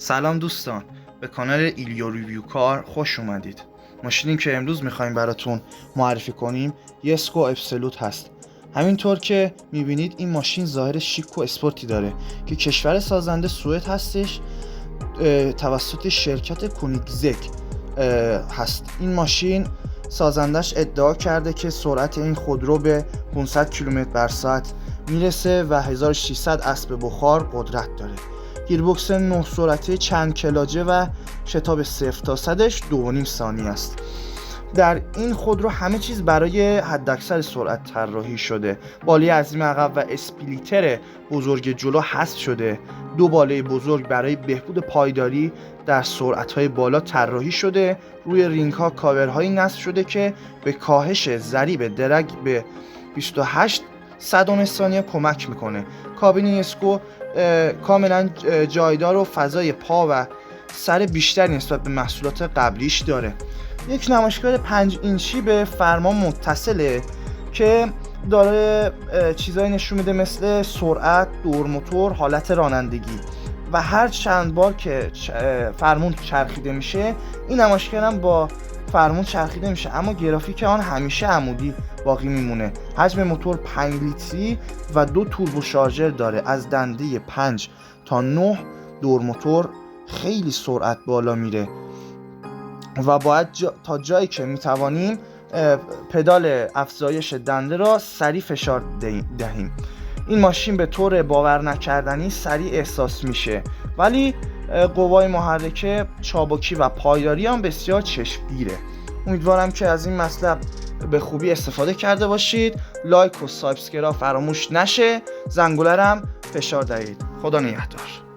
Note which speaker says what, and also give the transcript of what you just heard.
Speaker 1: سلام دوستان، به کانال ایلیا ریویو کار خوش اومدید. ماشینی که امروز میخوایم براتون معرفی کنیم یسکو ابسولوت هست. همینطور که میبینید این ماشین ظاهر شیک و اسپورتی داره که کشور سازنده سوئد هستش، توسط شرکت کونیگزگ هست. این ماشین سازندش ادعا کرده که سرعت این خودرو به 500 کیلومتر بر ساعت میرسه و 1600 اسب بخار قدرت داره. گیربکس 9 سرعته چند کلاجه و شتاب 0 تا 100ش 2.5 ثانیه است. در این خودرو همه چیز برای حداکثر سرعت طراحی شده. بالای عظیم عقب و اسپلیتر بزرگ جلو حذف شده. دو بالای بزرگ برای بهبود پایداری در سرعت‌های بالا طراحی شده. روی رینگ‌ها کاورهایی نصب شده که به کاهش ضریب درگ به 28 صدم ثانیه کمک میکنه. کابین یسکو کاملا جایدار و فضای پا و سر بیشتری نسبت به محصولات قبلیش داره. یک نمایشگر 5 اینچی به فرمان متصله که داره چیزایی نشون میده مثل سرعت، دور موتور، حالت رانندگی و هر چند بار که فرمون چرخیده میشه این نمایشگر هم با فرمون چرخیده میشه، اما گرافیک آن همیشه عمودی باقی میمونه. حجم موتور 5 لیتری و 2 توربو شارژر داره. از دنده 5 تا 9 دور موتور خیلی سرعت بالا میره و باید تا جایی که میتوانیم پدال افزایش دنده را سریع فشار دهیم. این ماشین به طور باور نکردنی سریع احساس میشه، ولی قوای محرکه، چابکی و پایداری هم بسیار چشمگیره. امیدوارم که از این مطلب به خوبی استفاده کرده باشید. لایک و سابسکرایب فراموش نشه. زنگوله رو هم فشار دهید. خدا نگهدار.